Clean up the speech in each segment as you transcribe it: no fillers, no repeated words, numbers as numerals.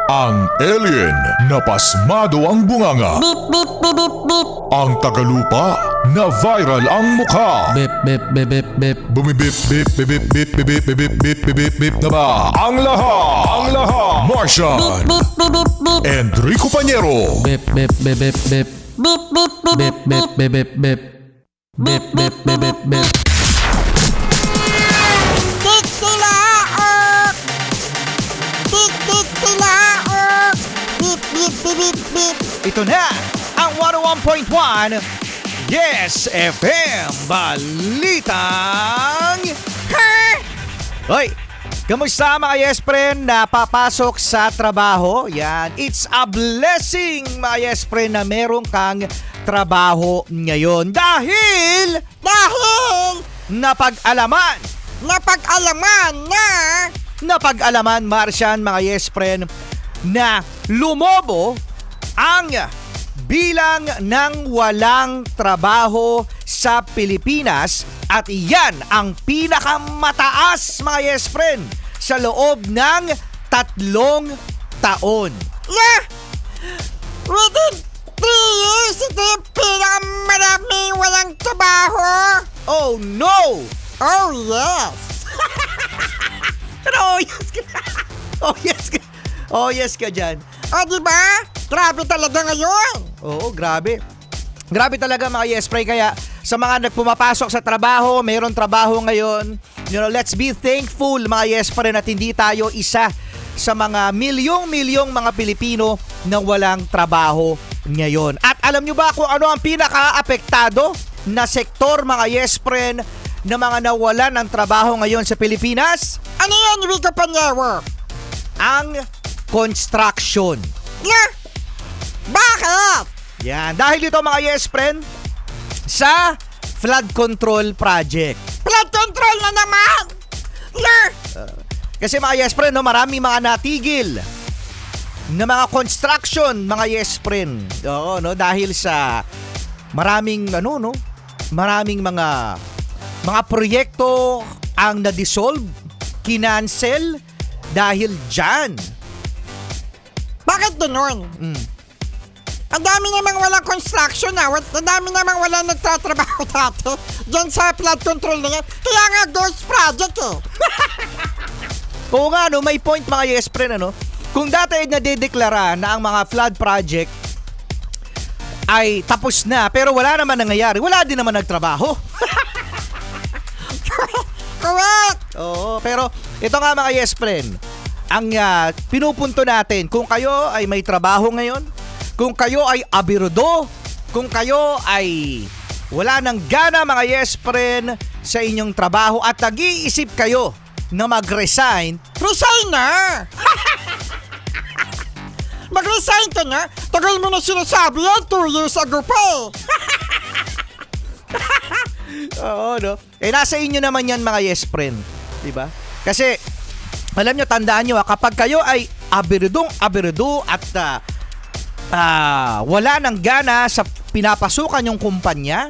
Ang alien na pasmado ang bunganga. Beep, beep, beep, beep, beep. Ang tagalupa na viral ang mukha. Bip, bip, bip, bip, bip. Bumibip, bip, bip, bip, bip, bip, bip, bip, bip, bip, bip, bip na ba? Ang lahat, Martian, Beep, beep, beep, beep. Enrico Pañero, Bip, bip, bip, bip, bip. Beep, beep, beep, Bip, bip, bip, bip, bip. Bip, bip, bip, bip, bip. Tik tilaok! Tik tik tilaok! Beep, beep, beep, beep, beep. Ito na ang 101.1 Yes FM Balitang Hoy! Kamusta mga Yes Friend na papasok sa trabaho? Yan, it's a blessing mga Yes Friend na meron kang trabaho ngayon dahil napag-alaman Martian mga Yes Friend na lumobo ang bilang ng walang trabaho sa Pilipinas at iyan ang pinakamataas mga Yes Friend sa loob ng 3 taon. Within 3 years, ito yung pinakamaraming walang trabaho. Oh no! Oh, yes. Pero oh yes ka. Oh yes ka dyan. O, diba? Grabe talaga ngayon. Oo, grabe. Grabe talaga mga Yes Friend. Kaya sa mga nagpumapasok sa trabaho, mayroon trabaho ngayon. You know, let's be thankful mga Yes Friend at hindi tayo isa sa mga milyong-milyong mga Pilipino na walang trabaho ngayon. At alam nyo ba kung ano ang pinaka-apektado na sektor mga Yes Friend na mga nawalan ng trabaho ngayon sa Pilipinas? Ano yan, Rico Pañero? Ang construction. Bakit? Yan, dahil dito mga Yes Friend sa flood control project. Flood control na naman. Kasi mga Yes Friend, no, marami mga natigil na mga construction mga Yes Friend. Oo, no, dahil sa maraming maraming mga proyekto ang na-dissolve, kinancel dahil dyan. Bakit ganun? Ang dami namang walang construction na. Ang dami namang walang nagtatrabaho dati dyan sa flood control na yan. Kaya nga ghost project eh. Oo nga, no, may point mga Yes Friend, ano? Kung dati ay nadedeklara na ang mga flood project ay tapos na, pero wala naman nangyayari, wala din naman nagtrabaho. Correct. Oo, pero ito nga mga Yes Friend, ang pinupunto natin, kung kayo ay may trabaho ngayon, kung kayo ay abirudo, kung kayo ay wala ng gana mga Yes Friend sa inyong trabaho at nag-iisip kayo na mag-resign, Resign na. Mag-resign ka na. Tagal mo na sinasabi yan 2 years ago pa eh. oo, no? Nasa inyo naman yan mga Yes Friend, diba? Kasi alam nyo, tandaan nyo, kapag kayo ay abirudo at wala ng gana sa pinapasukan yung kumpanya,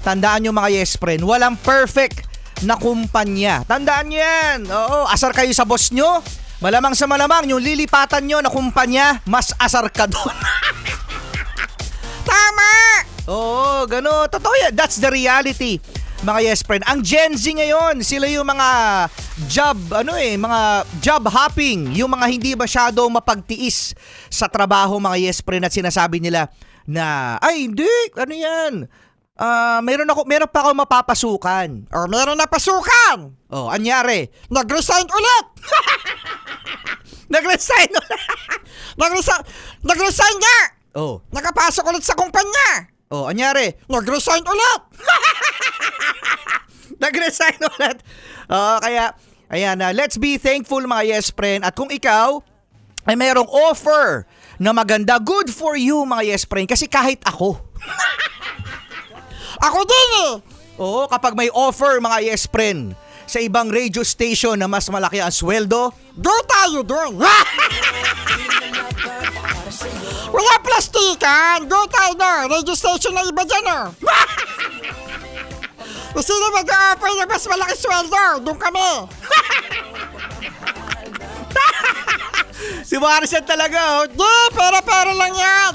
tandaan nyo mga Yes Friend, walang perfect na kumpanya. Tandaan nyo yan. Oo, asar kayo sa boss nyo, malamang sa malamang yung lilipatan nyo na kumpanya, mas asar ka doon. Tama. Oo, gano. Totoo yan. That's the reality, mga Yes Friend. Ang Gen Z ngayon, sila yung mga mga job hopping, yung mga hindi masyado mapagtiis sa trabaho, mga Yes Friend, at sinasabi nila na, ay, hindi, ano yan? Meron pa ako mapapasukan. O, meron na pasukan. Oh, anyari? Nag-resign ulit. Nag-resign ulit. Nag-resign nga. Oh, Nakapasok ulit sa kumpanya. oh, anyari? Nag-resign ulit. Nag-resign ulit. Kaya, ayan, let's be thankful mga Yes Friend. At kung ikaw ay mayroong offer na maganda, good for you mga Yes Friend. Kasi kahit ako. Ako din eh. Oo, kapag may offer mga Yes Friend sa ibang radio station na mas malaki ang sweldo, Go tayo doon. Wala plastikan. Go tayo doon. Radio station na iba dyan oh. Kung sino mag-offer na mas malaki sweldo, doon kami. Si Maricel talaga, oh. Di, pera-pera lang yan.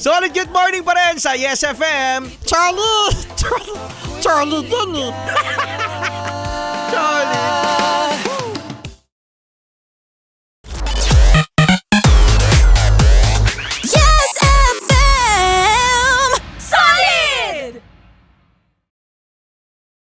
Solid good morning pa rin sa Yes FM. Charlie din eh. Charlie.